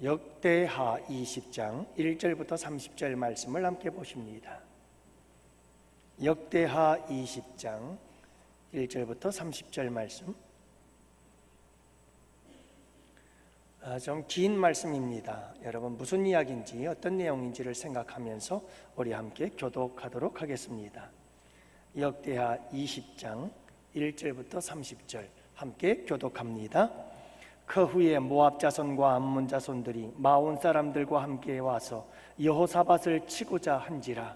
역대하 20장 1절부터 30절 말씀을 함께 보십니다. 역대하 20장 1절부터 30절 말씀, 좀 긴 말씀입니다. 여러분 무슨 이야기인지 어떤 내용인지를 생각하면서 우리 함께 교독하도록 하겠습니다. 역대하 20장 1절부터 30절 함께 교독합니다. 그 후에 모압 자손과 암몬 자손들이 마온 사람들과 함께 와서 여호사밧을 치고자 한지라.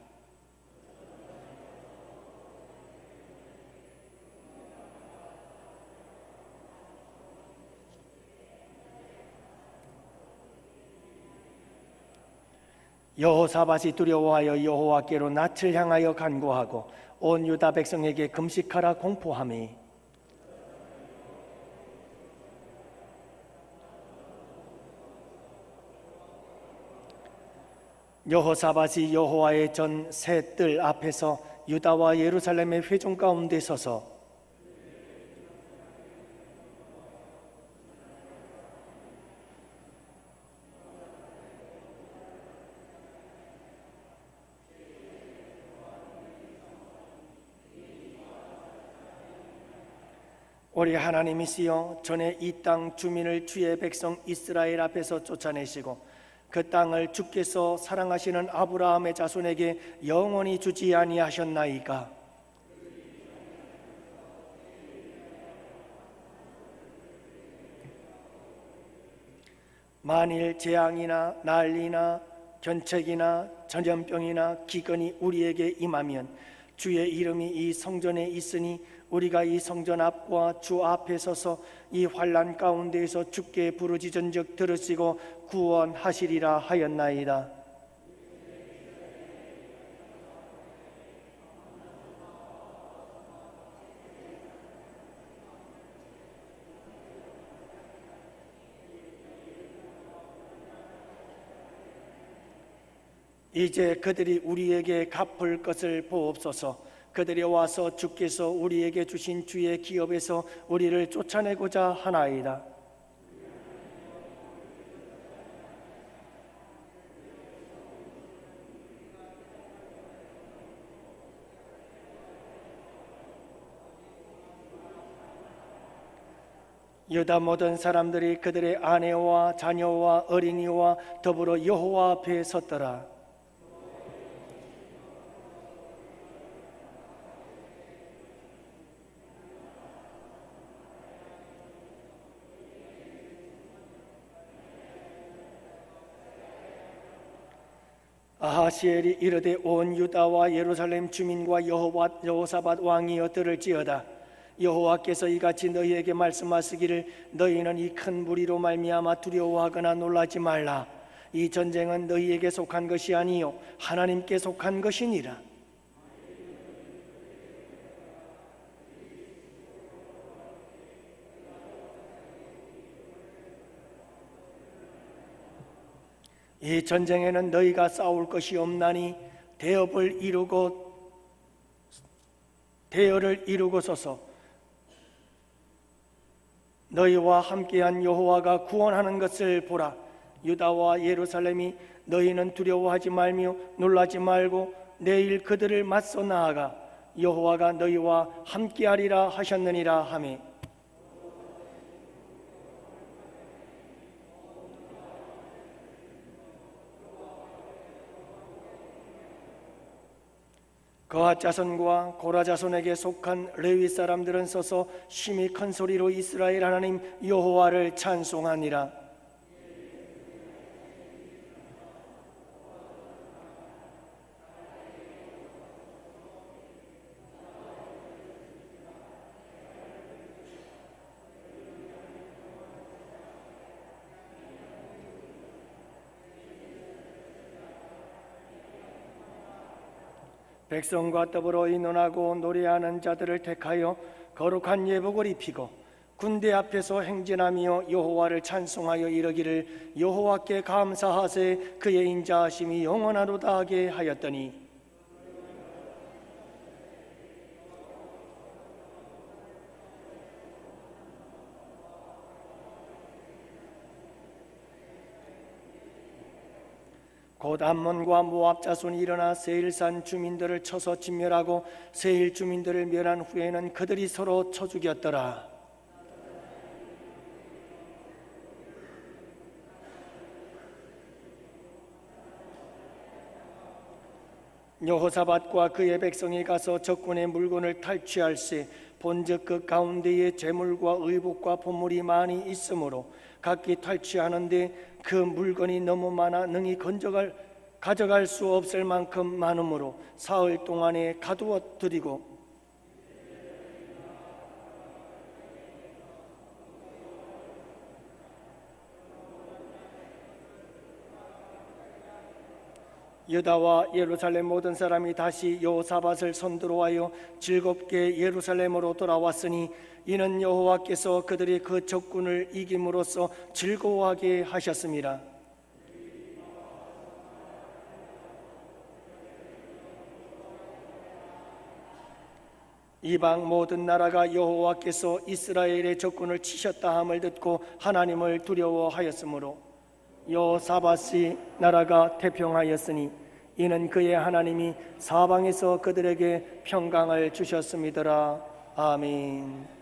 여호사밧이 두려워하여 여호와께로 낯을 향하여 간구하고 온 유다 백성에게 금식하라 공포하매 여호사밧이 여호와의 전 새 뜰 앞에서 유다와 예루살렘의 회중 가운데 서서 우리 하나님이시여, 전에 이 땅 주민을 주의 백성 이스라엘 앞에서 쫓아내시고 그 땅을 주께서 사랑하시는 아브라함의 자손에게 영원히 주지 아니하셨나이까? 만일 재앙이나 난리나 견책이나 전염병이나 기근이 우리에게 임하면 주의 이름이 이 성전에 있으니 우리가 이 성전 앞과 주 앞에 서서 이 환난 가운데에서 주께 부르짖은즉 들으시고 구원하시리라 하였나이다. 이제 그들이 우리에게 갚을 것을 보옵소서. 그들이 와서 주께서 우리에게 주신 주의 기업에서 우리를 쫓아내고자 하나이다. 유다 모든 사람들이 그들의 아내와 자녀와 어린이와 더불어 여호와 앞에 섰더라. 아하시엘이 이르되 온 유다와 예루살렘 주민과 여호사밧 왕이여 들을지어다. 여호와께서 이같이 너희에게 말씀하시기를 너희는 이 큰 무리로 말미암아 두려워하거나 놀라지 말라. 이 전쟁은 너희에게 속한 것이 아니요 하나님께 속한 것이니라. 이 전쟁에는 너희가 싸울 것이 없나니 대열을 이루고서서 너희와 함께한 여호와가 구원하는 것을 보라. 유다와 예루살렘이 너희는 두려워하지 말며 놀라지 말고 내일 그들을 맞서 나아가 여호와가 너희와 함께하리라 하셨느니라 하매 거앗 자손과 고라 자손에게 속한 레위 사람들은 서서 심히 큰 소리로 이스라엘 하나님 여호와를 찬송하니라. 백성과 더불어 의논하고 노래하는 자들을 택하여 거룩한 예복을 입히고 군대 앞에서 행진하며 여호와를 찬송하여 이르기를 여호와께 감사하세 그의 인자하심이 영원하로다 하게 하였더니 곧 암몬과 모압 자손이 일어나 세일산 주민들을 쳐서 진멸하고 세일 주민들을 멸한 후에는 그들이 서로 쳐 죽였더라. 여호사밧과 그의 백성이 가서 적군의 물건을 탈취할세 본즉 그 가운데에 재물과 의복과 보물이 많이 있으므로 각기 탈취하는데 그 물건이 너무 많아 능히 가져갈 수 없을 만큼 많으므로 사흘 동안에 가두어 드리고 유다와 예루살렘 모든 사람이 다시 여호사밧을 선두로하여 즐겁게 예루살렘으로 돌아왔으니 이는 여호와께서 그들이 그 적군을 이김으로써 즐거워하게 하셨습니다. 이방 모든 나라가 여호와께서 이스라엘의 적군을 치셨다 함을 듣고 하나님을 두려워하였으므로 여호사밧이 나라가 태평하였으니 이는 그의 하나님이 사방에서 그들에게 평강을 주셨음이더라. 아멘.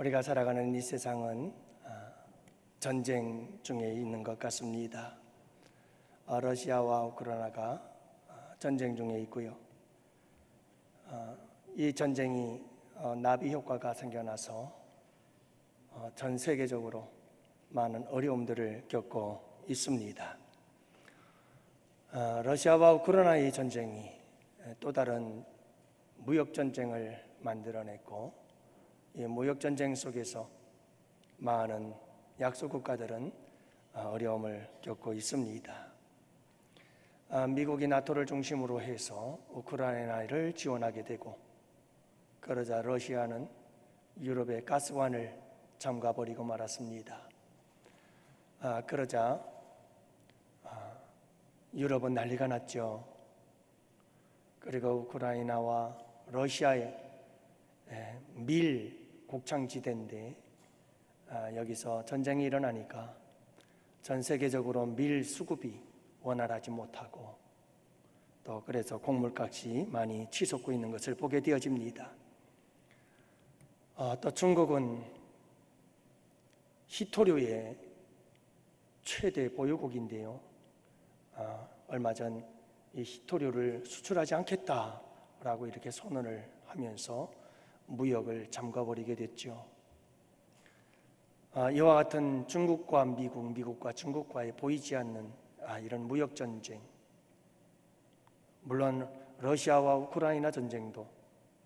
우리가 살아가는 이 세상은 전쟁 중에 있는 것 같습니다. 러시아와 우크라이나가 전쟁 중에 있고요. 이 전쟁이 나비 효과가 생겨나서 전 세계적으로 많은 어려움들을 겪고 있습니다. 러시아와 우크라이나의 전쟁이 또 다른 무역 전쟁을 만들어냈고, 이 무역 전쟁 속에서 많은 약소 국가들은 어려움을 겪고 있습니다. 미국이 나토를 중심으로 해서 우크라이나를 지원하게 되고, 그러자 러시아는 유럽의 가스관을 잠가버리고 말았습니다. 그러자 유럽은 난리가 났죠. 그리고 우크라이나와 러시아의 밀 곡창지대인데 여기서 전쟁이 일어나니까 전 세계적으로 밀 수급이 원활하지 못하고, 또 그래서 곡물값이 많이 치솟고 있는 것을 보게 되어집니다. 또 중국은 희토류의 최대 보유국인데요, 얼마 전 이 희토류를 수출하지 않겠다라고 이렇게 선언을 하면서 무역을 잠가버리게 됐죠. 이와 같은 중국과 미국, 미국과 중국과의 보이지 않는 이런 무역 전쟁, 물론 러시아와 우크라이나 전쟁도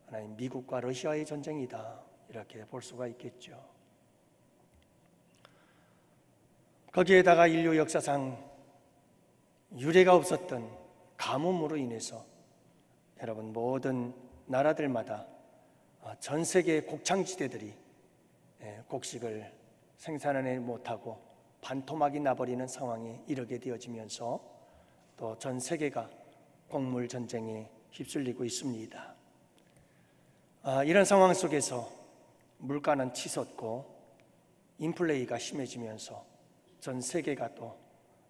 하나의 미국과 러시아의 전쟁이다, 이렇게 볼 수가 있겠죠. 거기에다가 인류 역사상 유례가 없었던 가뭄으로 인해서 여러분 모든 나라들마다 전 세계의 곡창지대들이 곡식을 생산하지 못하고 반토막이 나버리는 상황에 이르게 되어지면서 또 전 세계가 곡물 전쟁에 휩쓸리고 있습니다. 이런 상황 속에서 물가는 치솟고 인플레이가 심해지면서 전 세계가 또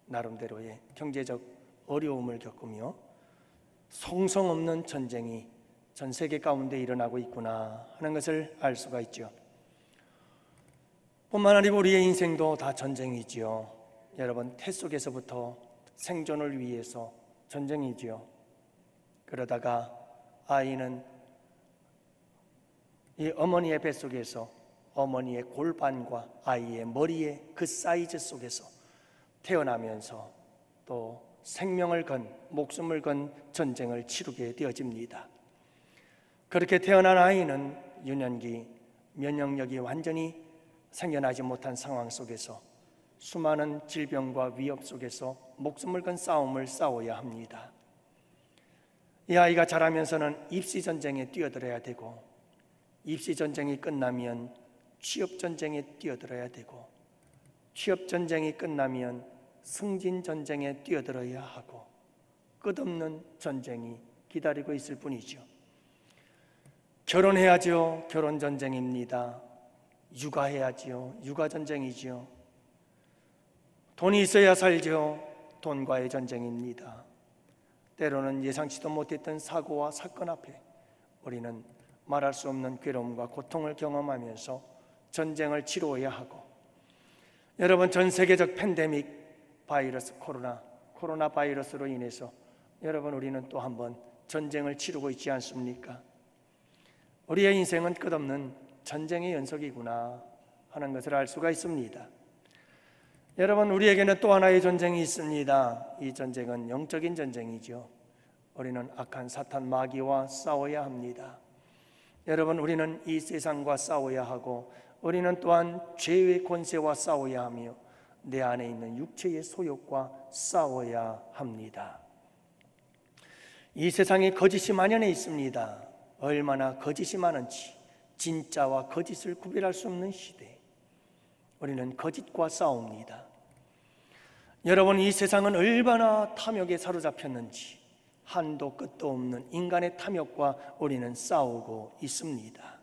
나름대로의 경제적 어려움을 겪으며 성성 없는 전쟁이 전 세계 가운데 일어나고 있구나 하는 것을 알 수가 있죠. 뿐만 아니고 우리의 인생도 다 전쟁이지요. 여러분, 태 속에서부터 생존을 위해서 전쟁이지요. 그러다가 아이는 이 어머니의 뱃속에서 어머니의 골반과 아이의 머리의 그 사이즈 속에서 태어나면서 또 생명을 건, 목숨을 건 전쟁을 치르게 되어집니다. 그렇게 태어난 아이는 유년기 면역력이 완전히 생겨나지 못한 상황 속에서 수많은 질병과 위협 속에서 목숨을 건 싸움을 싸워야 합니다. 이 아이가 자라면서는 입시전쟁에 뛰어들어야 되고, 입시전쟁이 끝나면 취업전쟁에 뛰어들어야 되고, 취업전쟁이 끝나면 승진전쟁에 뛰어들어야 하고, 끝없는 전쟁이 기다리고 있을 뿐이죠. 결혼해야죠. 결혼전쟁입니다. 육아해야지요. 육아전쟁이지요. 돈이 있어야 살죠. 돈과의 전쟁입니다. 때로는 예상치도 못했던 사고와 사건 앞에 우리는 말할 수 없는 괴로움과 고통을 경험하면서 전쟁을 치루어야 하고, 여러분, 전 세계적 팬데믹 바이러스 코로나 바이러스로 인해서 여러분, 우리는 또 한 번 전쟁을 치르고 있지 않습니까? 우리의 인생은 끝없는 전쟁의 연속이구나 하는 것을 알 수가 있습니다. 여러분, 우리에게는 또 하나의 전쟁이 있습니다. 이 전쟁은 영적인 전쟁이죠. 우리는 악한 사탄 마귀와 싸워야 합니다. 여러분, 우리는 이 세상과 싸워야 하고, 우리는 또한 죄의 권세와 싸워야 하며 내 안에 있는 육체의 소욕과 싸워야 합니다. 이 세상에 거짓이 만연해 있습니다. 얼마나 거짓이 많은지 진짜와 거짓을 구별할 수 없는 시대, 우리는 거짓과 싸웁니다. 여러분, 이 세상은 얼마나 탐욕에 사로잡혔는지 한도 끝도 없는 인간의 탐욕과 우리는 싸우고 있습니다.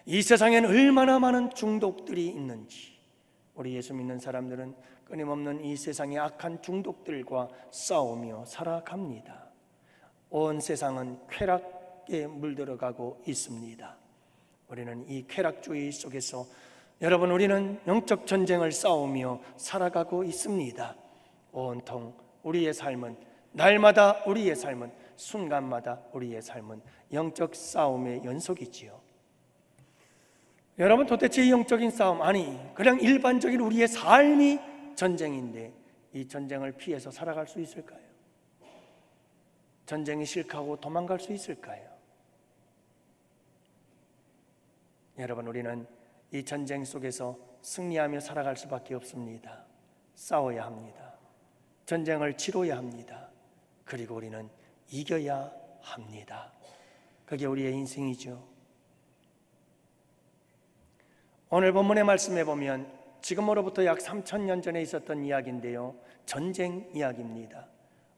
이 세상에는 얼마나 많은 중독들이 있는지 우리 예수 믿는 사람들은 끊임없는 이 세상의 악한 중독들과 싸우며 살아갑니다. 온 세상은 쾌락에 물들어가고 있습니다. 우리는 이 쾌락주의 속에서 여러분, 우리는 영적 전쟁을 싸우며 살아가고 있습니다. 온통 우리의 삶은 날마다 우리의 삶은, 순간마다 우리의 삶은 영적 싸움의 연속이지요. 여러분, 도대체 이 영적인 싸움, 아니 그냥 일반적인 우리의 삶이 전쟁인데 이 전쟁을 피해서 살아갈 수 있을까요? 전쟁이 싫다고 도망갈 수 있을까요? 여러분, 우리는 이 전쟁 속에서 승리하며 살아갈 수밖에 없습니다. 싸워야 합니다. 전쟁을 치러야 합니다. 그리고 우리는 이겨야 합니다. 그게 우리의 인생이죠. 오늘 본문의 말씀에 보면 지금으로부터 약 3000년 전에 있었던 이야기인데요, 전쟁 이야기입니다.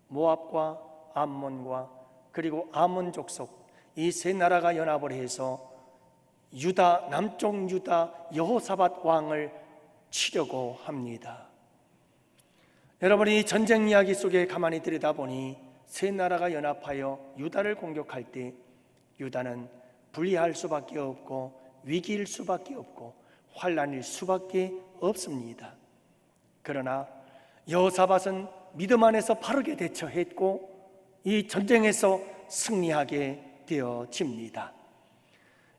모압과 암몬과 그리고 아몬 족속, 이 세 나라가 연합을 해서 유다, 남쪽 유다 여호사밧 왕을 치려고 합니다. 여러분이 이 전쟁 이야기 속에 가만히 들여다보니 세 나라가 연합하여 유다를 공격할 때 유다는 불리할 수밖에 없고 위기일 수밖에 없고 환난일 수밖에 없습니다. 그러나 여호사밧은 믿음 안에서 바르게 대처했고 이 전쟁에서 승리하게 되어집니다.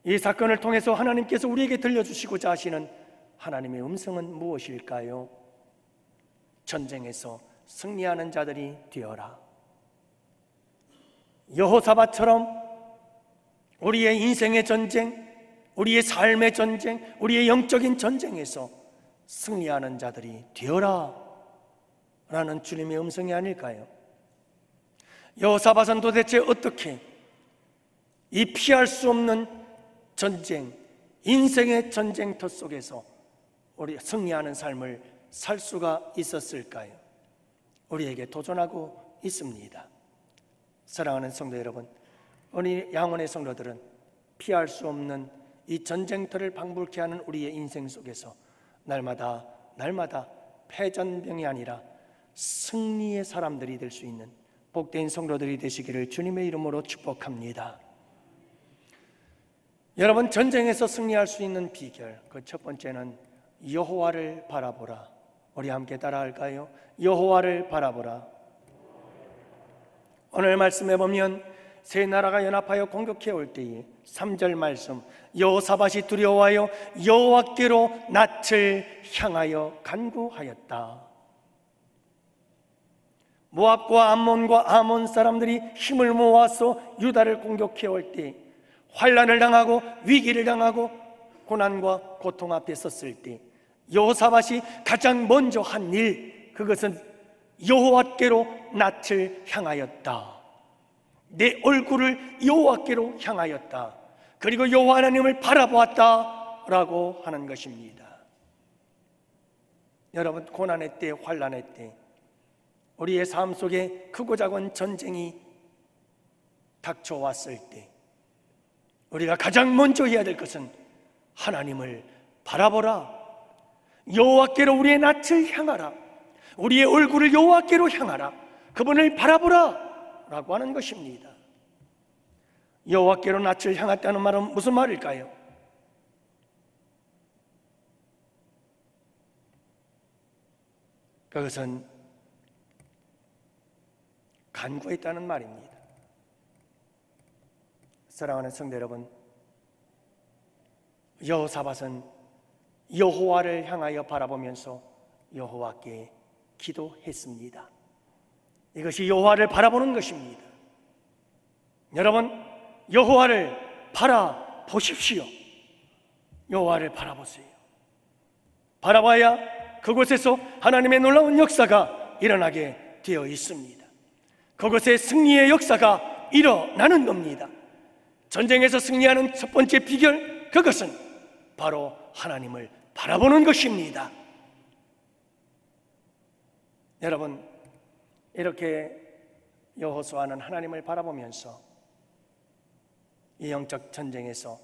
이 사건을 통해서 하나님께서 우리에게 들려주시고자 하시는 하나님의 음성은 무엇일까요? 전쟁에서 승리하는 자들이 되어라. 여호사밧처럼 우리의 인생의 전쟁, 우리의 삶의 전쟁, 우리의 영적인 전쟁에서 승리하는 자들이 되어라 라는 주님의 음성이 아닐까요? 여호사밧은 도대체 어떻게 이 피할 수 없는 전쟁, 인생의 전쟁터 속에서 우리 승리하는 삶을 살 수가 있었을까요? 우리에게 도전하고 있습니다. 사랑하는 성도 여러분, 우리 양원의 성도들은 피할 수 없는 이 전쟁터를 방불케 하는 우리의 인생 속에서 날마다 패전병이 아니라 승리의 사람들이 될 수 있는 복된 성도들이 되시기를 주님의 이름으로 축복합니다. 여러분, 전쟁에서 승리할 수 있는 비결, 그 첫 번째는 여호와를 바라보라. 우리 함께 따라할까요? 여호와를 바라보라. 오늘 말씀해 보면 세 나라가 연합하여 공격해 올 때에 3절 말씀, 여호사밧이 두려워하여 여호와께로 낯을 향하여 간구하였다. 모압과 암몬과 아몬 사람들이 힘을 모아서 유다를 공격해 올 때, 환난을 당하고 위기를 당하고 고난과 고통 앞에 섰을 때 여호사밧이 가장 먼저 한 일, 그것은 여호와께로 낯을 향하였다. 내 얼굴을 여호와께로 향하였다. 그리고 여호와 하나님을 바라보았다 라고 하는 것입니다. 여러분, 고난의 때, 환난의 때 우리의 삶 속에 크고 작은 전쟁이 닥쳐왔을 때 우리가 가장 먼저 해야 될 것은 하나님을 바라보라. 여호와께로 우리의 낯을 향하라. 우리의 얼굴을 여호와께로 향하라. 그분을 바라보라 라고 하는 것입니다. 여호와께로 낯을 향했다는 말은 무슨 말일까요? 그것은 간구했다는 말입니다. 사랑하는 성도 여러분, 여호사밧은 여호와를 향하여 바라보면서 여호와께 기도했습니다. 이것이 여호와를 바라보는 것입니다. 여러분, 여호와를 바라보십시오. 여호와를 바라보세요. 바라봐야 그곳에서 하나님의 놀라운 역사가 일어나게 되어 있습니다. 그곳에 승리의 역사가 일어나는 겁니다. 전쟁에서 승리하는 첫 번째 비결, 그것은 바로 하나님을 바라보는 것입니다. 여러분, 이렇게 여호수아는 하나님을 바라보면서 이 영적 전쟁에서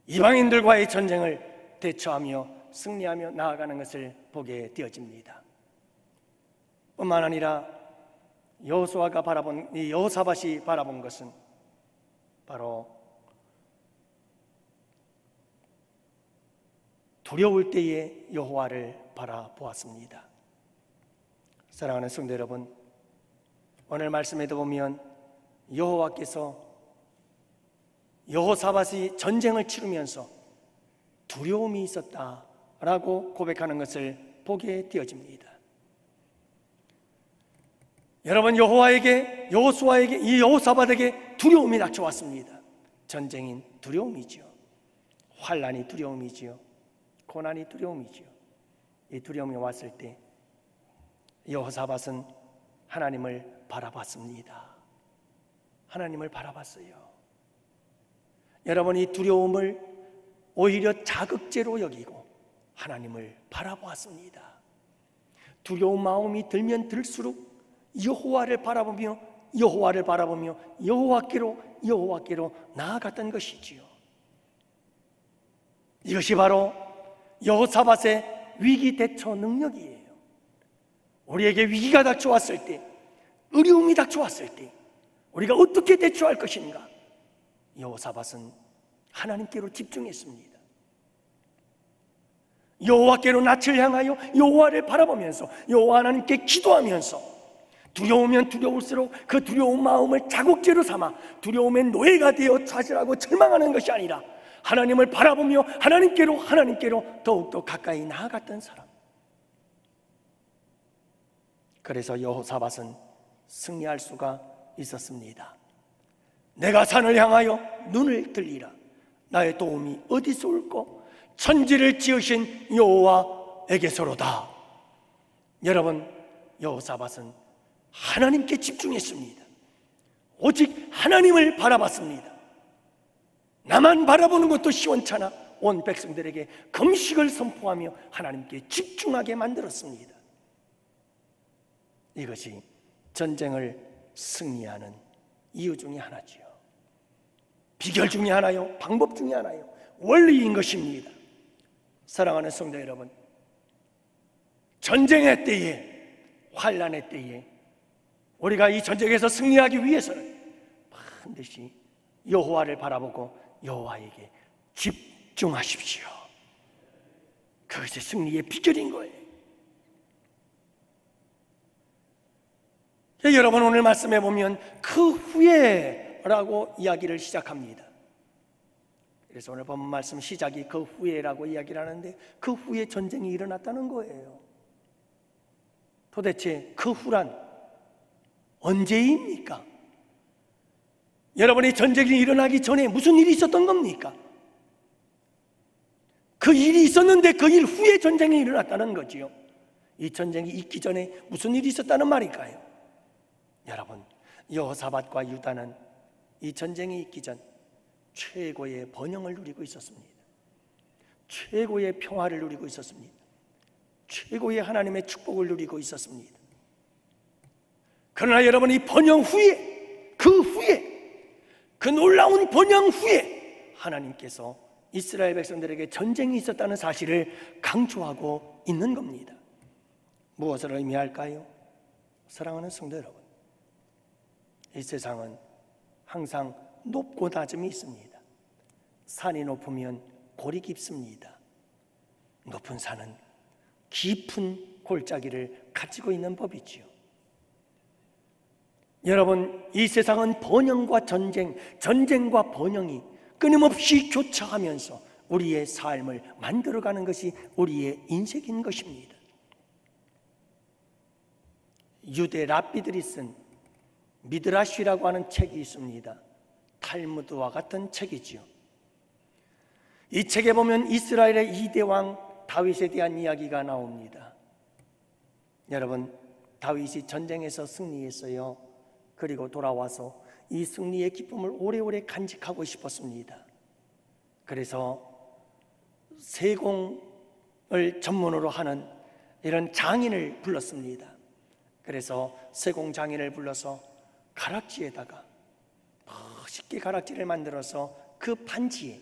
이방인들과의 전쟁을 대처하며 승리하며 나아가는 것을 보게 되어집니다. 뿐만 아니라 여호수아가 바라본, 이 여호사밧이 바라본 것은 바로 두려울 때에 여호와를 바라보았습니다. 사랑하는 성도 여러분, 오늘 말씀에도 보면 여호와께서 여호사밧이 전쟁을 치르면서 두려움이 있었다라고 고백하는 것을 보게 되어집니다. 여러분, 여호수아에게 이 여호사밧에게 두려움이 닥쳐왔습니다. 전쟁인 두려움이죠. 환난이 두려움이지요. 고난이 두려움이지요. 이 두려움이 왔을 때 여호사밧은 하나님을 바라봤습니다. 하나님을 바라봤어요. 여러분, 이 두려움을 오히려 자극제로 여기고 하나님을 바라보았습니다. 두려운 마음이 들면 들수록 여호와를 바라보며 여호와께로 나아갔던 것이지요. 이것이 바로 여호사밧의 위기 대처 능력이에요. 우리에게 위기가 닥쳐왔을 때, 어려움이 닥쳐왔을 때 우리가 어떻게 대처할 것인가? 여호사밧은 하나님께로 집중했습니다. 여호와께로 낯을 향하여 여호와를 바라보면서 여호와 하나님께 기도하면서 두려우면 두려울수록 그 두려운 마음을 자국제로 삼아 두려움의 노예가 되어 좌절하고 절망하는 것이 아니라 하나님을 바라보며 하나님께로 더욱더 가까이 나아갔던 사람. 그래서 여호사밧은 승리할 수가 있었습니다. 내가 산을 향하여 눈을 들리라. 나의 도움이 어디서 올꼬? 천지를 지으신 여호와에게서로다. 여러분, 여호사밧은 하나님께 집중했습니다. 오직 하나님을 바라봤습니다. 나만 바라보는 것도 시원찮아 온 백성들에게 금식을 선포하며 하나님께 집중하게 만들었습니다. 이것이 전쟁을 승리하는 이유 중에 하나지요. 비결 중에 하나요, 방법 중에 하나요, 원리인 것입니다. 사랑하는 성도 여러분, 전쟁의 때에, 환난의 때에 우리가 이 전쟁에서 승리하기 위해서는 반드시 여호와를 바라보고 여호와에게 집중하십시오. 그것이 승리의 비결인 거예요. 여러분, 오늘 말씀해 보면 그 후에라고 이야기를 시작합니다. 그래서 오늘 본문 말씀 시작이 그 후에라고 이야기를 하는데 그 후에 전쟁이 일어났다는 거예요. 도대체 그 후란 언제입니까? 여러분이 전쟁이 일어나기 전에 무슨 일이 있었던 겁니까? 그 일이 있었는데 그 일 후에 전쟁이 일어났다는 거지요. 이 전쟁이 있기 전에 무슨 일이 있었다는 말일까요? 여러분, 여호사밧과 유다는 이 전쟁이 있기 전 최고의 번영을 누리고 있었습니다. 최고의 평화를 누리고 있었습니다. 최고의 하나님의 축복을 누리고 있었습니다. 그러나 여러분, 이 번영 후에, 그 놀라운 번영 후에 하나님께서 이스라엘 백성들에게 전쟁이 있었다는 사실을 강조하고 있는 겁니다. 무엇을 의미할까요? 사랑하는 성도 여러분, 이 세상은 항상 높고 낮음이 있습니다. 산이 높으면 골이 깊습니다. 높은 산은 깊은 골짜기를 가지고 있는 법이지요. 여러분, 이 세상은 번영과 전쟁과 번영이 끊임없이 교차하면서 우리의 삶을 만들어가는 것이 우리의 인생인 것입니다. 유대 랍비들이 쓴 미드라시라고 하는 책이 있습니다. 탈무드와 같은 책이지요. 이 책에 보면 이스라엘의 2대 왕 다윗에 대한 이야기가 나옵니다. 여러분, 다윗이 전쟁에서 승리했어요. 그리고 돌아와서 이 승리의 기쁨을 오래오래 간직하고 싶었습니다. 그래서 세공을 전문으로 하는 이런 장인을 불렀습니다. 그래서 세공 장인을 불러서 가락지에다가 멋있게 가락지를 만들어서 그 반지에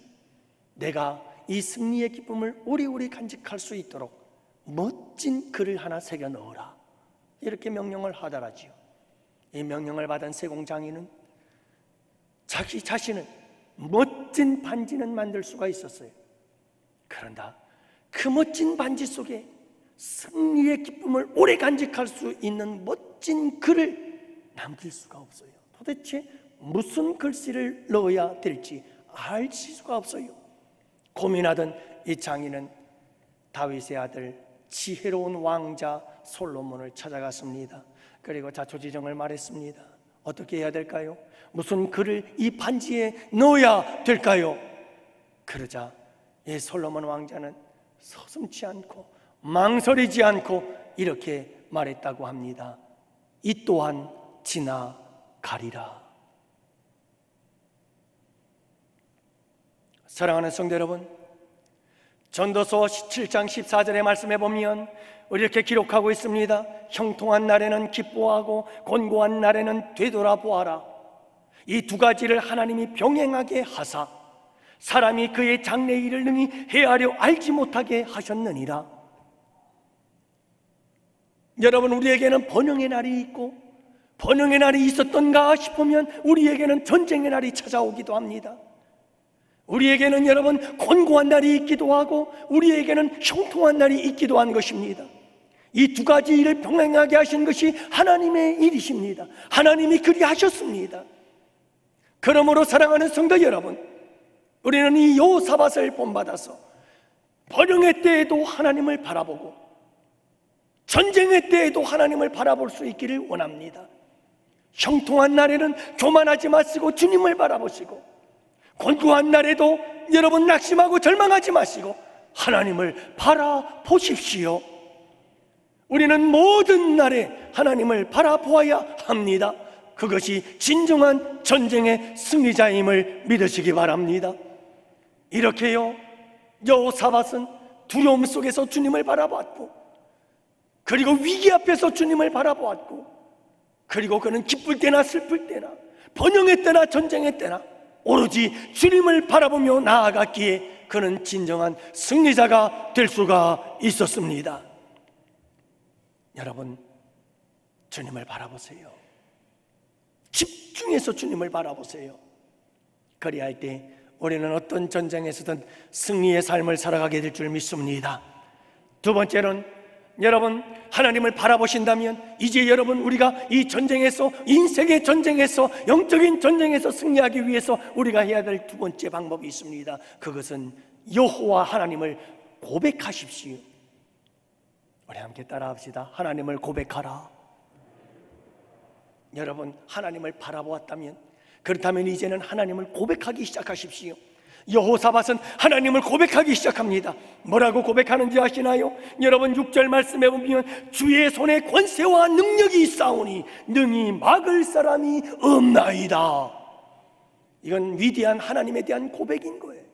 내가 이 승리의 기쁨을 오래오래 간직할 수 있도록 멋진 글을 하나 새겨 넣어라, 이렇게 명령을 하더라지요. 이 명령을 받은 세공장인은 자기 자신은 멋진 반지는 만들 수가 있었어요. 그런데 그 멋진 반지 속에 승리의 기쁨을 오래 간직할 수 있는 멋진 글을 남길 수가 없어요. 도대체 무슨 글씨를 넣어야 될지 알 수가 없어요. 고민하던 이 장인은 다윗의 아들 지혜로운 왕자 솔로몬을 찾아갔습니다. 그리고 자초지종을 말했습니다. 어떻게 해야 될까요? 무슨 글을 이 반지에 넣어야 될까요? 그러자 이 솔로몬 왕자는 서슴지 않고 망설이지 않고 이렇게 말했다고 합니다. 이 또한 지나가리라. 사랑하는 성도 여러분, 전도서 7장 14절의 말씀에 보면 이렇게 기록하고 있습니다. 형통한 날에는 기뻐하고 곤고한 날에는 되돌아보아라. 이 두 가지를 하나님이 병행하게 하사 사람이 그의 장래 일을 능히 헤아려 알지 못하게 하셨느니라. 여러분, 우리에게는 번영의 날이 있고 번영의 날이 있었던가 싶으면 우리에게는 전쟁의 날이 찾아오기도 합니다. 우리에게는 여러분 곤고한 날이 있기도 하고 우리에게는 형통한 날이 있기도 한 것입니다. 이 두 가지 일을 병행하게 하신 것이 하나님의 일이십니다. 하나님이 그리 하셨습니다. 그러므로 사랑하는 성도 여러분, 우리는 이 여호사밧을 본받아서 번영의 때에도 하나님을 바라보고 전쟁의 때에도 하나님을 바라볼 수 있기를 원합니다. 형통한 날에는 교만하지 마시고 주님을 바라보시고, 곤고한 날에도 여러분 낙심하고 절망하지 마시고 하나님을 바라보십시오. 우리는 모든 날에 하나님을 바라보아야 합니다. 그것이 진정한 전쟁의 승리자임을 믿으시기 바랍니다. 이렇게요, 여호사밧은 두려움 속에서 주님을 바라보았고, 그리고 위기 앞에서 주님을 바라보았고, 그리고 그는 기쁠 때나 슬플 때나 번영의 때나 전쟁의 때나 오로지 주님을 바라보며 나아갔기에 그는 진정한 승리자가 될 수가 있었습니다. 여러분, 주님을 바라보세요. 집중해서 주님을 바라보세요. 그리할 때 우리는 어떤 전쟁에서든 승리의 삶을 살아가게 될 줄 믿습니다. 두 번째로는 여러분, 하나님을 바라보신다면 이제 여러분, 우리가 이 전쟁에서, 인생의 전쟁에서, 영적인 전쟁에서 승리하기 위해서 우리가 해야 될 두 번째 방법이 있습니다. 그것은 여호와 하나님을 고백하십시오. 우리 함께 따라합시다. 하나님을 고백하라. 여러분, 하나님을 바라보았다면, 그렇다면 이제는 하나님을 고백하기 시작하십시오. 여호사밧은 하나님을 고백하기 시작합니다. 뭐라고 고백하는지 아시나요? 여러분, 6절 말씀에 보면 주의 손에 권세와 능력이 있사오니 능히 막을 사람이 없나이다. 이건 위대한 하나님에 대한 고백인 거예요.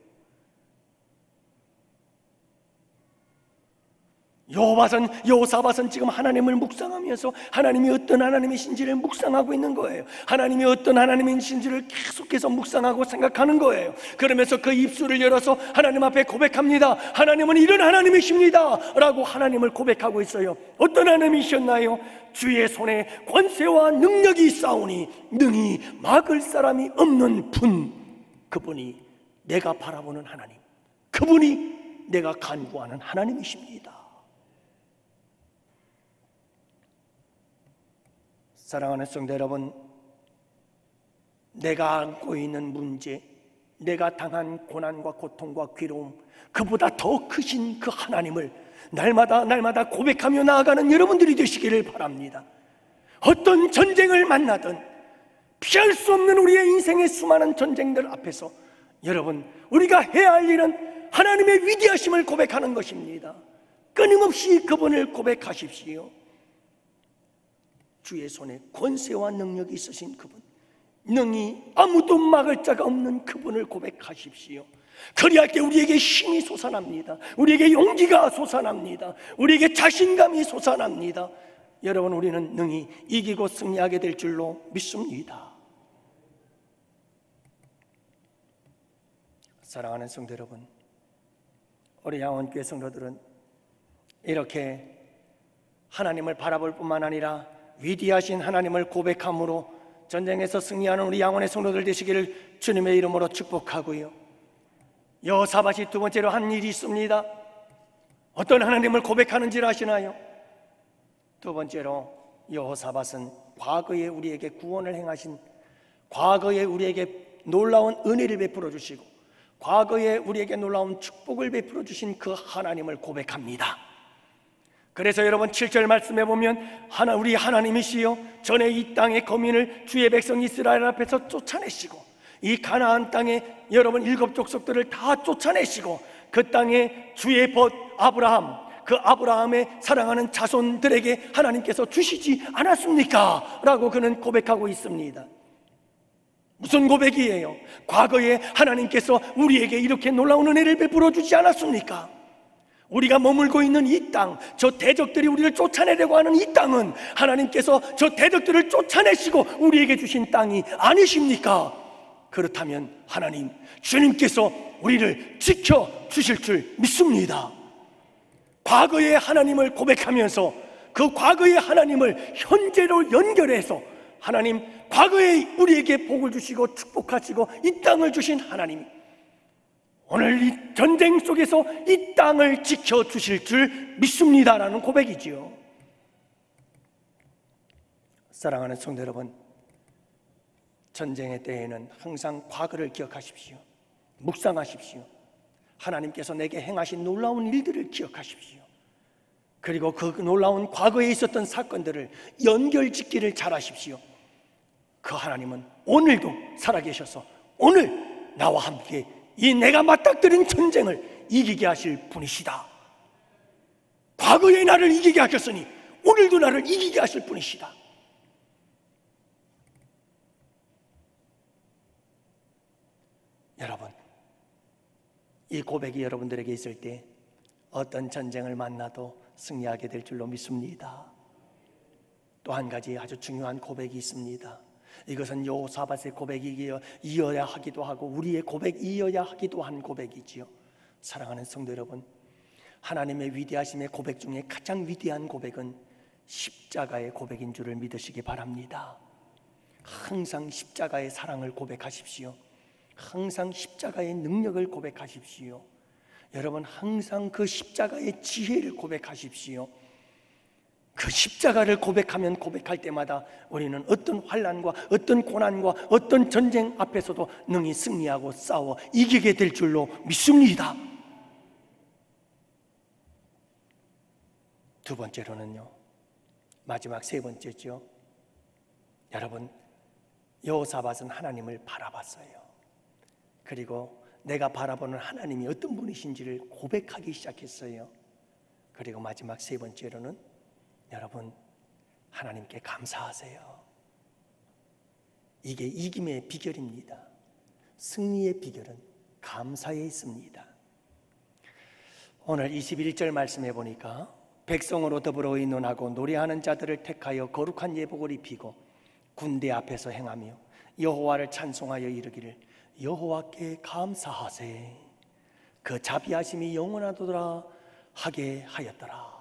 여호사밧은 지금 하나님을 묵상하면서 하나님이 어떤 하나님이신지를 묵상하고 있는 거예요. 하나님이 어떤 하나님이신지를 계속해서 묵상하고 생각하는 거예요. 그러면서 그 입술을 열어서 하나님 앞에 고백합니다. 하나님은 이런 하나님이십니다 라고 하나님을 고백하고 있어요. 어떤 하나님이셨나요? 주의 손에 권세와 능력이 있사오니 능히 막을 사람이 없는 분, 그분이 내가 바라보는 하나님, 그분이 내가 간구하는 하나님이십니다. 사랑하는 성도 여러분, 내가 안고 있는 문제, 내가 당한 고난과 고통과 괴로움, 그보다 더 크신 그 하나님을 날마다 고백하며 나아가는 여러분들이 되시기를 바랍니다. 어떤 전쟁을 만나든 피할 수 없는 우리의 인생의 수많은 전쟁들 앞에서 여러분, 우리가 해야 할 일은 하나님의 위대하심을 고백하는 것입니다. 끊임없이 그분을 고백하십시오. 주의 손에 권세와 능력이 있으신 그분, 능히 아무도 막을 자가 없는 그분을 고백하십시오. 그리할 때 우리에게 힘이 솟아납니다. 우리에게 용기가 솟아납니다. 우리에게 자신감이 솟아납니다. 여러분, 우리는 능히 이기고 승리하게 될 줄로 믿습니다. 사랑하는 성도 여러분, 우리 양원교회 성도들은 이렇게 하나님을 바라볼 뿐만 아니라 위대하신 하나님을 고백함으로 전쟁에서 승리하는 우리 양원의 성도들 되시기를 주님의 이름으로 축복하고요, 여호사밧이 두 번째로 한 일이 있습니다. 어떤 하나님을 고백하는지를 아시나요? 두 번째로 여호사밧은 과거에 우리에게 구원을 행하신, 과거에 우리에게 놀라운 은혜를 베풀어 주시고 과거에 우리에게 놀라운 축복을 베풀어 주신 그 하나님을 고백합니다. 그래서 여러분 7절 말씀해 보면 우리 하나님이시여 전에 이 땅의 거민을 주의 백성 이스라엘 앞에서 쫓아내시고 이 가나안 땅에 여러분 7 족속들을 다 쫓아내시고 그 땅에 주의 벗 아브라함, 그 아브라함의 사랑하는 자손들에게 하나님께서 주시지 않았습니까? 라고 그는 고백하고 있습니다. 무슨 고백이에요? 과거에 하나님께서 우리에게 이렇게 놀라운 은혜를 베풀어 주지 않았습니까? 우리가 머물고 있는 이 땅, 저 대적들이 우리를 쫓아내려고 하는 이 땅은 하나님께서 저 대적들을 쫓아내시고 우리에게 주신 땅이 아니십니까? 그렇다면 하나님, 주님께서 우리를 지켜주실 줄 믿습니다. 과거의 하나님을 고백하면서 그 과거의 하나님을 현재로 연결해서 하나님, 과거에 우리에게 복을 주시고 축복하시고 이 땅을 주신 하나님, 오늘 이 전쟁 속에서 이 땅을 지켜주실 줄 믿습니다라는 고백이지요. 사랑하는 성도 여러분, 전쟁의 때에는 항상 과거를 기억하십시오. 묵상하십시오. 하나님께서 내게 행하신 놀라운 일들을 기억하십시오. 그리고 그 놀라운 과거에 있었던 사건들을 연결짓기를 잘하십시오. 그 하나님은 오늘도 살아계셔서 오늘 나와 함께 이 내가 맞닥뜨린 전쟁을 이기게 하실 분이시다. 과거에 나를 이기게 하셨으니 오늘도 나를 이기게 하실 분이시다. 여러분, 이 고백이 여러분들에게 있을 때 어떤 전쟁을 만나도 승리하게 될 줄로 믿습니다. 또 한 가지 아주 중요한 고백이 있습니다. 이것은 여호사밧의 고백이 이어야 하기도 하고 우리의 고백이어야 하기도 한 고백이지요. 사랑하는 성도 여러분, 하나님의 위대하심의 고백 중에 가장 위대한 고백은 십자가의 고백인 줄을 믿으시기 바랍니다. 항상 십자가의 사랑을 고백하십시오. 항상 십자가의 능력을 고백하십시오. 여러분, 항상 그 십자가의 지혜를 고백하십시오. 그 십자가를 고백하면 고백할 때마다 우리는 어떤 환난과 어떤 고난과 어떤 전쟁 앞에서도 능히 승리하고 싸워 이기게 될 줄로 믿습니다. 두 번째로는요, 마지막 세 번째죠. 여러분, 여호사밧은 하나님을 바라봤어요. 그리고 내가 바라보는 하나님이 어떤 분이신지를 고백하기 시작했어요. 그리고 마지막 세 번째로는 여러분, 하나님께 감사하세요. 이게 이김의 비결입니다. 승리의 비결은 감사에 있습니다. 오늘 21절 말씀해 보니까 백성으로 더불어 의논하고 노래하는 자들을 택하여 거룩한 예복을 입히고 군대 앞에서 행하며 여호와를 찬송하여 이르기를 여호와께 감사하세. 그 자비하심이 영원하도다 하게 하였더라.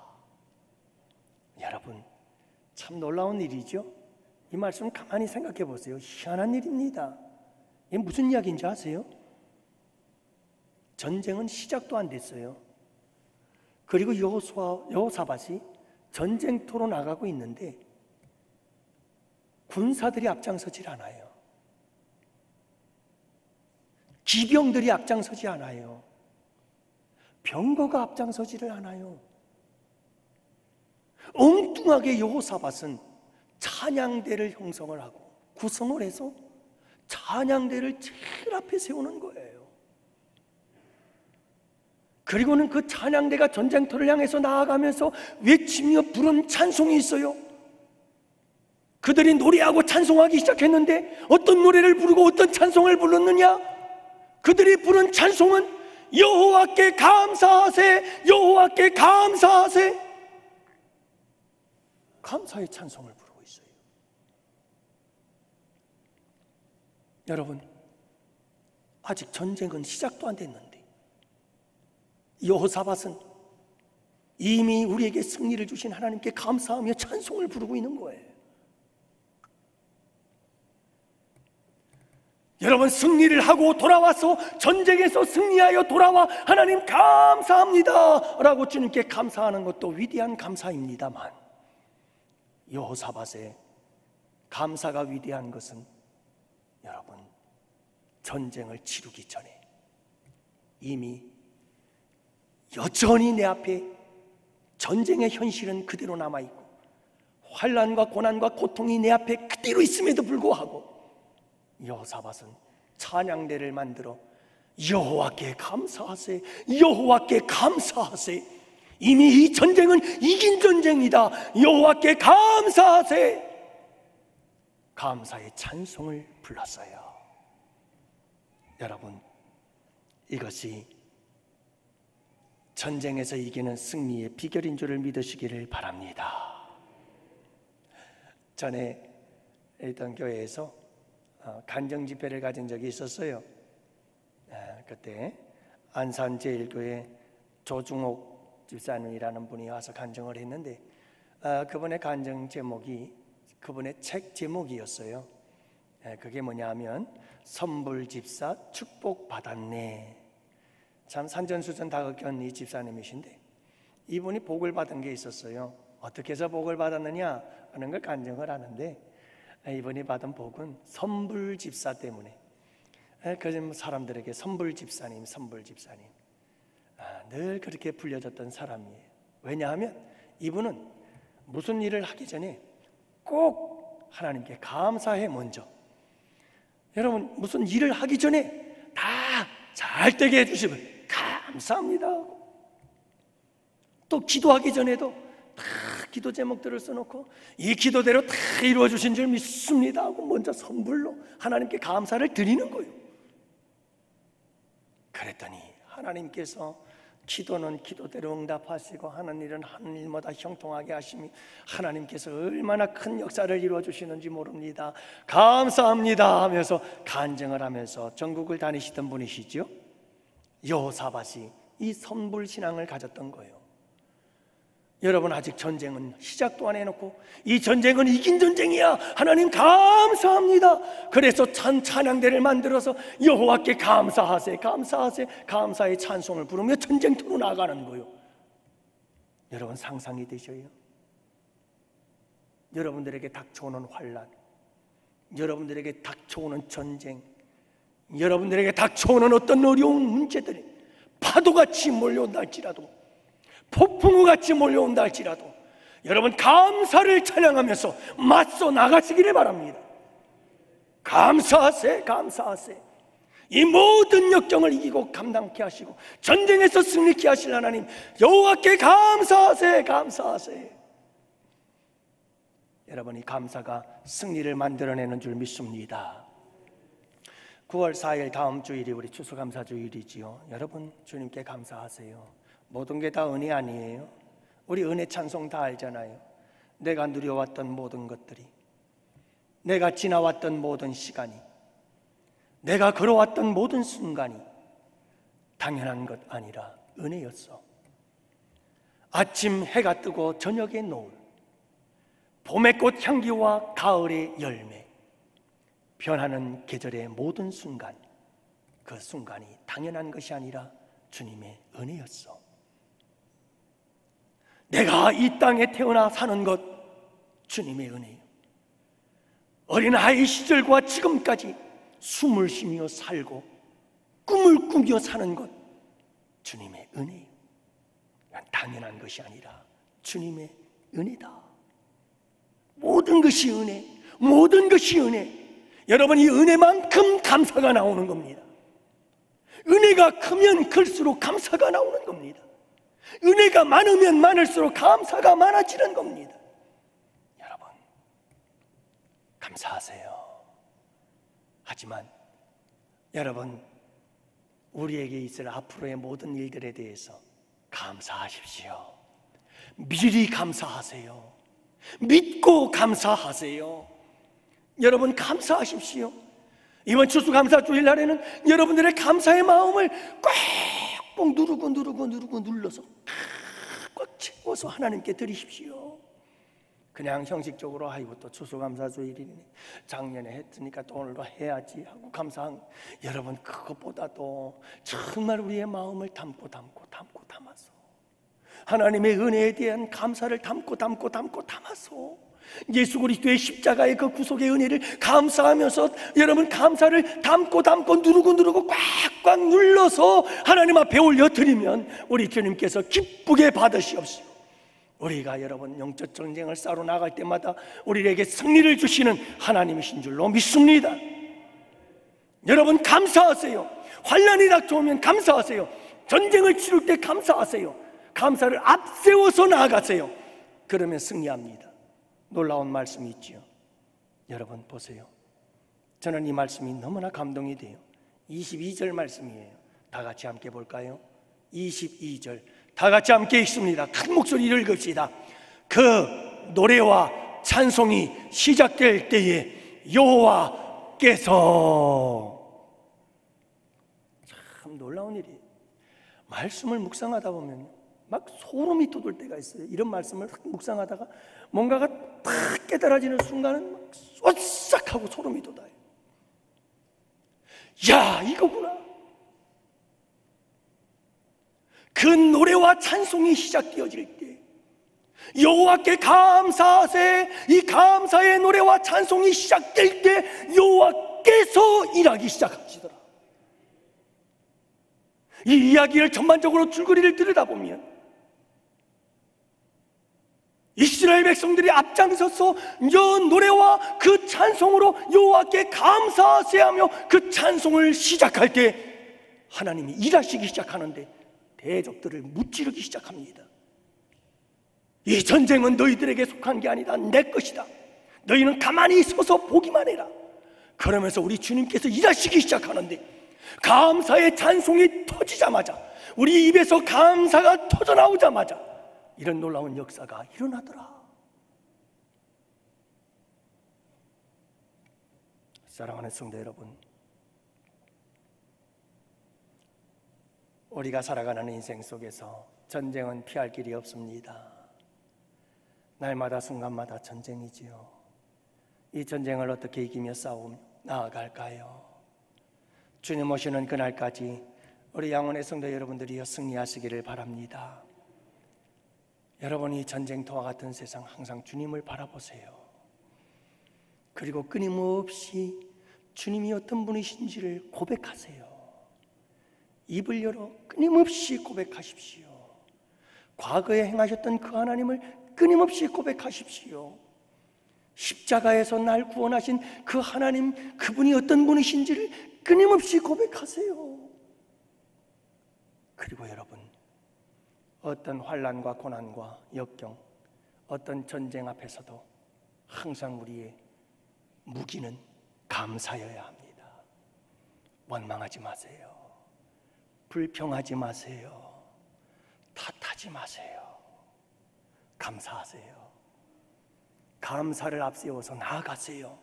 여러분, 참 놀라운 일이죠. 이 말씀 가만히 생각해 보세요. 희한한 일입니다. 이게 무슨 이야기인지 아세요? 전쟁은 시작도 안 됐어요. 그리고 여호사밧이 전쟁터로 나가고 있는데 군사들이 앞장서질 않아요. 기병들이 앞장서지 않아요. 병거가 앞장서지를 않아요. 엉뚱하게 여호사밧은 찬양대를 형성을 하고 구성을 해서 찬양대를 제일 앞에 세우는 거예요. 그리고는 그 찬양대가 전쟁터를 향해서 나아가면서 외치며 부른 찬송이 있어요. 그들이 노래하고 찬송하기 시작했는데 어떤 노래를 부르고 어떤 찬송을 불렀느냐? 그들이 부른 찬송은 여호와께 감사하세, 여호와께 감사하세. 감사의 찬송을 부르고 있어요. 여러분, 아직 전쟁은 시작도 안 됐는데 여호사밧은 이미 우리에게 승리를 주신 하나님께 감사하며 찬송을 부르고 있는 거예요. 여러분, 승리를 하고 돌아와서 전쟁에서 승리하여 돌아와 하나님 감사합니다 라고 주님께 감사하는 것도 위대한 감사입니다만 여호사밧의 감사가 위대한 것은 여러분, 전쟁을 치르기 전에 이미 여전히 내 앞에 전쟁의 현실은 그대로 남아있고 환난과 고난과 고통이 내 앞에 그대로 있음에도 불구하고 여호사밧은 찬양대를 만들어 여호와께 감사하세, 여호와께 감사하세, 이미 이 전쟁은 이긴 전쟁이다, 여호와께 감사하세, 감사의 찬송을 불렀어요. 여러분, 이것이 전쟁에서 이기는 승리의 비결인 줄을 믿으시기를 바랍니다. 전에 있던 교회에서 간정 집회를 가진 적이 있었어요. 그때 안산 제1교회 조중옥 집사님이라는 분이 와서 간증을 했는데 그분의 간증 제목이 그분의 책 제목이었어요. 그게 뭐냐면 선불집사 축복받았네. 참 산전수전 다극한 이 집사님이신데 이분이 복을 받은 게 있었어요. 어떻게 해서 복을 받았느냐 하는 걸 간증을 하는데 이분이 받은 복은 선불집사 때문에, 그 사람들에게 선불집사님, 선불집사님 늘 그렇게 불려졌던 사람이에요. 왜냐하면 이분은 무슨 일을 하기 전에 꼭 하나님께 감사해. 먼저 여러분, 무슨 일을 하기 전에 다 잘 되게 해주시면 감사합니다. 또 기도하기 전에도 다 기도 제목들을 써놓고 이 기도대로 다 이루어 주신 줄 믿습니다 하고 먼저 선불로 하나님께 감사를 드리는 거예요. 그랬더니 하나님께서 기도는 기도대로 응답하시고 하는 일은 하는 일마다 형통하게 하시니 하나님께서 얼마나 큰 역사를 이루어 주시는지 모릅니다, 감사합니다 하면서 간증을 하면서 전국을 다니시던 분이시죠. 여호사밧이 이 선불신앙을 가졌던 거예요. 여러분, 아직 전쟁은 시작도 안 해놓고 이 전쟁은 이긴 전쟁이야, 하나님 감사합니다, 그래서 찬양대를 만들어서 여호와께 감사하세, 감사하세, 감사의 찬송을 부르며 전쟁터로 나가는 거예요. 여러분, 상상이 되셔요? 여러분들에게 닥쳐오는 환난, 여러분들에게 닥쳐오는 전쟁, 여러분들에게 닥쳐오는 어떤 어려운 문제들이 파도같이 몰려온다 할지라도, 폭풍우같이 몰려온다 할지라도 여러분, 감사를 찬양하면서 맞서 나가시기를 바랍니다. 감사하세, 감사하세. 이 모든 역경을 이기고 감당케 하시고 전쟁에서 승리케 하실 하나님 여호와께 감사하세, 감사하세. 여러분, 이 감사가 승리를 만들어내는 줄 믿습니다. 9월 4일 다음 주일이 우리 추수감사주일이지요. 여러분, 주님께 감사하세요. 모든 게 다 은혜 아니에요? 우리 은혜 찬송 다 알잖아요. 내가 누려왔던 모든 것들이, 내가 지나왔던 모든 시간이, 내가 걸어왔던 모든 순간이 당연한 것 아니라 은혜였어. 아침 해가 뜨고 저녁의 노을, 봄의 꽃 향기와 가을의 열매, 변하는 계절의 모든 순간, 그 순간이 당연한 것이 아니라 주님의 은혜였어. 내가 이 땅에 태어나 사는 것 주님의 은혜예요. 어린아이 시절과 지금까지 숨을 쉬며 살고 꿈을 꾸며 사는 것 주님의 은혜예요. 당연한 것이 아니라 주님의 은혜다. 모든 것이 은혜, 모든 것이 은혜. 여러분, 이 은혜만큼 감사가 나오는 겁니다. 은혜가 크면 클수록 감사가 나오는 겁니다. 은혜가 많으면 많을수록 감사가 많아지는 겁니다. 여러분, 감사하세요. 하지만 여러분, 우리에게 있을 앞으로의 모든 일들에 대해서 감사하십시오. 미리 감사하세요. 믿고 감사하세요. 여러분, 감사하십시오. 이번 추수감사주일 날에는 여러분들의 감사의 마음을 꽉 누르고 눌러서 꽉 채워서 하나님께 드리십시오. 그냥 형식적으로 아이고 또 추수감사주일이니 작년에 했으니까 또 오늘도 해야지 하고 감사한, 여러분, 그것보다도 정말 우리의 마음을 담아서 하나님의 은혜에 대한 감사를 담아서 예수 그리스도의 십자가의 그 구속의 은혜를 감사하면서 여러분 감사를 담고 누르고 꽉꽉 눌러서 하나님 앞에 올려드리면 우리 주님께서 기쁘게 받으시옵시고, 우리가 여러분 영적 전쟁을 싸러 나갈 때마다 우리에게 승리를 주시는 하나님이신 줄로 믿습니다. 여러분 감사하세요. 환난이 닥쳐오면 감사하세요. 전쟁을 치를 때 감사하세요. 감사를 앞세워서 나아가세요. 그러면 승리합니다. 놀라운 말씀이 있지요. 여러분 보세요. 저는 이 말씀이 너무나 감동이 돼요. 22절 말씀이에요. 다 같이 함께 볼까요? 22절 다 같이 함께 읽습니다. 큰 목소리를 읽읍시다. 그 노래와 찬송이 시작될 때에 여호와께서, 참 놀라운 일이에요. 말씀을 묵상하다 보면 막 소름이 돋을 때가 있어요. 이런 말씀을 묵상하다가 뭔가가 탁 깨달아지는 순간은 막 쏘싹하고 소름이 돋아요. 야, 이거구나. 그 노래와 찬송이 시작되어질 때 여호와께 감사하세. 이 감사의 노래와 찬송이 시작될 때 여호와께서 일하기 시작하시더라. 이 이야기를 전반적으로 줄거리를 들여다보면 이스라엘 백성들이 앞장서서 노래와 그 찬송으로 여호와께 감사하세 하며 그 찬송을 시작할 때 하나님이 일하시기 시작하는데 대적들을 무찌르기 시작합니다. 이 전쟁은 너희들에게 속한 게 아니다. 내 것이다. 너희는 가만히 서서 보기만 해라. 그러면서 우리 주님께서 일하시기 시작하는데 감사의 찬송이 터지자마자, 우리 입에서 감사가 터져나오자마자 이런 놀라운 역사가 일어나더라. 사랑하는 성도 여러분, 우리가 살아가는 인생 속에서 전쟁은 피할 길이 없습니다. 날마다 순간마다 전쟁이지요. 이 전쟁을 어떻게 이기며 싸움 나아갈까요? 주님 오시는 그날까지 우리 양원의 성도 여러분들이 승리하시기를 바랍니다. 여러분이 전쟁터와 같은 세상 항상 주님을 바라보세요. 그리고 끊임없이 주님이 어떤 분이신지를 고백하세요. 입을 열어 끊임없이 고백하십시오. 과거에 행하셨던 그 하나님을 끊임없이 고백하십시오. 십자가에서 날 구원하신 그 하나님, 그분이 어떤 분이신지를 끊임없이 고백하세요. 그리고 여러분, 어떤 환난과 고난과 역경, 어떤 전쟁 앞에서도 항상 우리의 무기는 감사여야 합니다. 원망하지 마세요. 불평하지 마세요. 탓하지 마세요. 감사하세요. 감사를 앞세워서 나아가세요.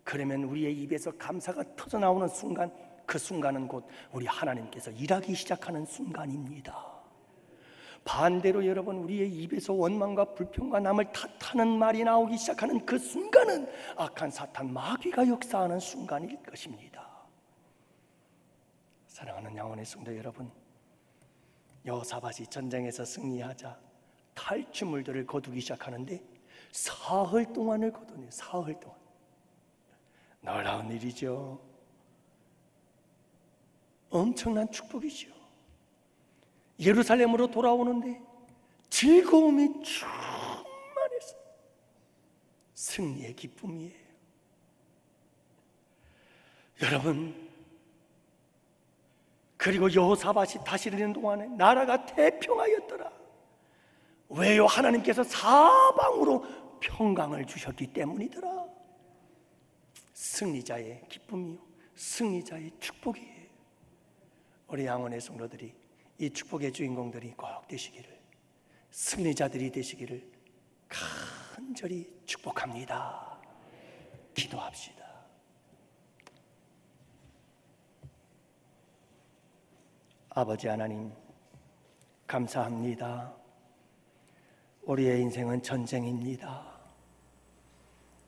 그러면 우리의 입에서 감사가 터져나오는 순간, 그 순간은 곧 우리 하나님께서 일하기 시작하는 순간입니다. 반대로 여러분, 우리의 입에서 원망과 불평과 남을 탓하는 말이 나오기 시작하는 그 순간은 악한 사탄 마귀가 역사하는 순간일 것입니다. 사랑하는 양원의 성도 여러분, 여호사밧이 전쟁에서 승리하자 탈취물들을 거두기 시작하는데 사흘 동안을 거두네요. 사흘 동안. 놀라운 일이죠. 엄청난 축복이죠. 예루살렘으로 돌아오는데 즐거움이 충만해서 승리의 기쁨이에요. 여러분, 그리고 여호사밧이 다스리는 동안에 나라가 태평하였더라. 왜요? 하나님께서 사방으로 평강을 주셨기 때문이더라. 승리자의 기쁨이요, 승리자의 축복이에요. 우리 양원의 성도들이 이 축복의 주인공들이 꼭 되시기를, 승리자들이 되시기를 간절히 축복합니다. 기도합시다. 아버지 하나님, 감사합니다. 우리의 인생은 전쟁입니다.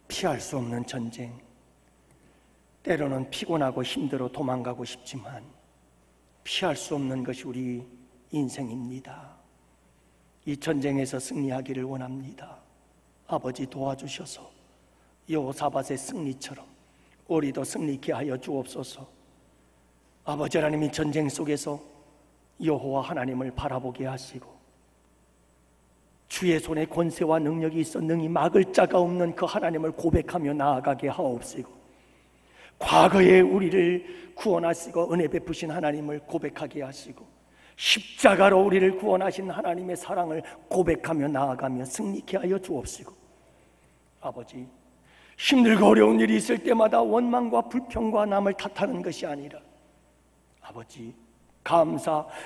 피할 수 없는 전쟁. 때로는 피곤하고 힘들어 도망가고 싶지만 피할 수 없는 것이 우리 인생입니다. 이 전쟁에서 승리하기를 원합니다. 아버지 도와주셔서 여호사밧의 승리처럼 우리도 승리케 하여 주옵소서. 아버지 하나님이 전쟁 속에서 여호와 하나님을 바라보게 하시고 주의 손에 권세와 능력이 있어 능히 막을 자가 없는 그 하나님을 고백하며 나아가게 하옵시고, 과거에 우리를 구원하시고 은혜 베푸신 하나님을 고백하게 하시고 십자가로 우리를 구원하신 하나님의 사랑을 고백하며 나아가며 승리케 하여 주옵시고, 아버지 힘들고 어려운 일이 있을 때마다 원망과 불평과 남을 탓하는 것이 아니라 아버지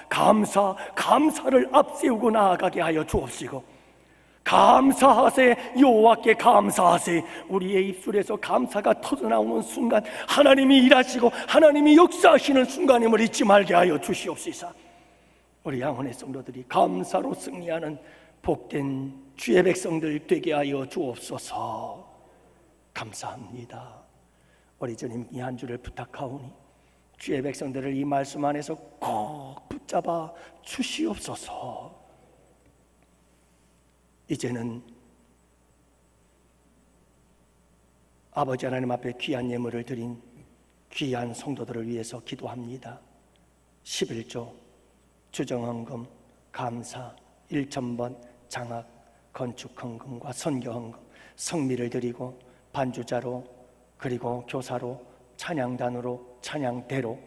감사를 앞세우고 나아가게 하여 주옵시고, 감사하세, 여호와께 감사하세. 우리의 입술에서 감사가 터져나오는 순간 하나님이 일하시고 하나님이 역사하시는 순간임을 잊지 말게 하여 주시옵소서. 우리 양혼의 성도들이 감사로 승리하는 복된 주의 백성들 되게 하여 주옵소서. 감사합니다. 우리 주님 이 한 주를 부탁하오니 주의 백성들을 이 말씀 안에서 꼭 붙잡아 주시옵소서. 이제는 아버지 하나님 앞에 귀한 예물을 드린 귀한 성도들을 위해서 기도합니다. 11조, 주정헌금, 감사, 1,000번, 장학, 건축헌금과 선교헌금, 성미를 드리고 반주자로 그리고 교사로 찬양단으로 찬양대로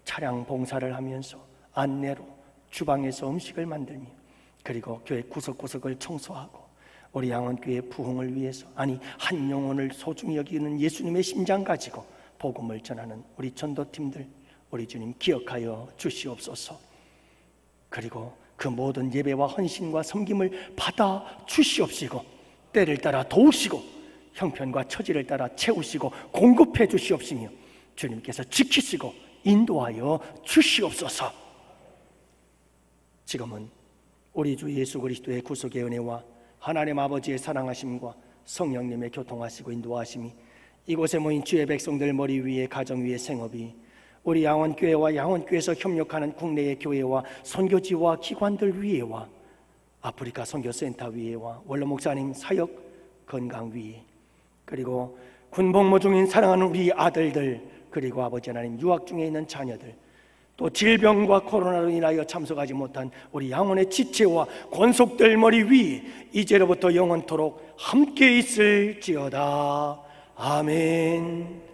차량 봉사를 하면서 안내로 주방에서 음식을 만들며 그리고 교회 구석구석을 청소하고 우리 양원교회 부흥을 위해서, 아니 한 영혼을 소중히 여기는 예수님의 심장 가지고 복음을 전하는 우리 전도팀들 우리 주님 기억하여 주시옵소서. 그리고 그 모든 예배와 헌신과 섬김을 받아 주시옵시고 때를 따라 도우시고 형편과 처지를 따라 채우시고 공급해 주시옵시며 주님께서 지키시고 인도하여 주시옵소서. 지금은 우리 주 예수 그리스도의 구속의 은혜와 하나님 아버지의 사랑하심과 성령님의 교통하시고 인도하심이 이곳에 모인 주의 백성들 머리 위에 가정 위에 생업이 우리 양원교회와 양원교회에서 협력하는 국내의 교회와 선교지와 기관들 위에와 아프리카 선교센터 위에와 원로 목사님 사역 건강 위에 그리고 군복무 중인 사랑하는 우리 아들들 그리고 아버지 하나님 유학 중에 있는 자녀들 또 질병과 코로나로 인하여 참석하지 못한 우리 양원의 지체와 권속들 머리 위에 이제로부터 영원토록 함께 있을지어다. 아멘.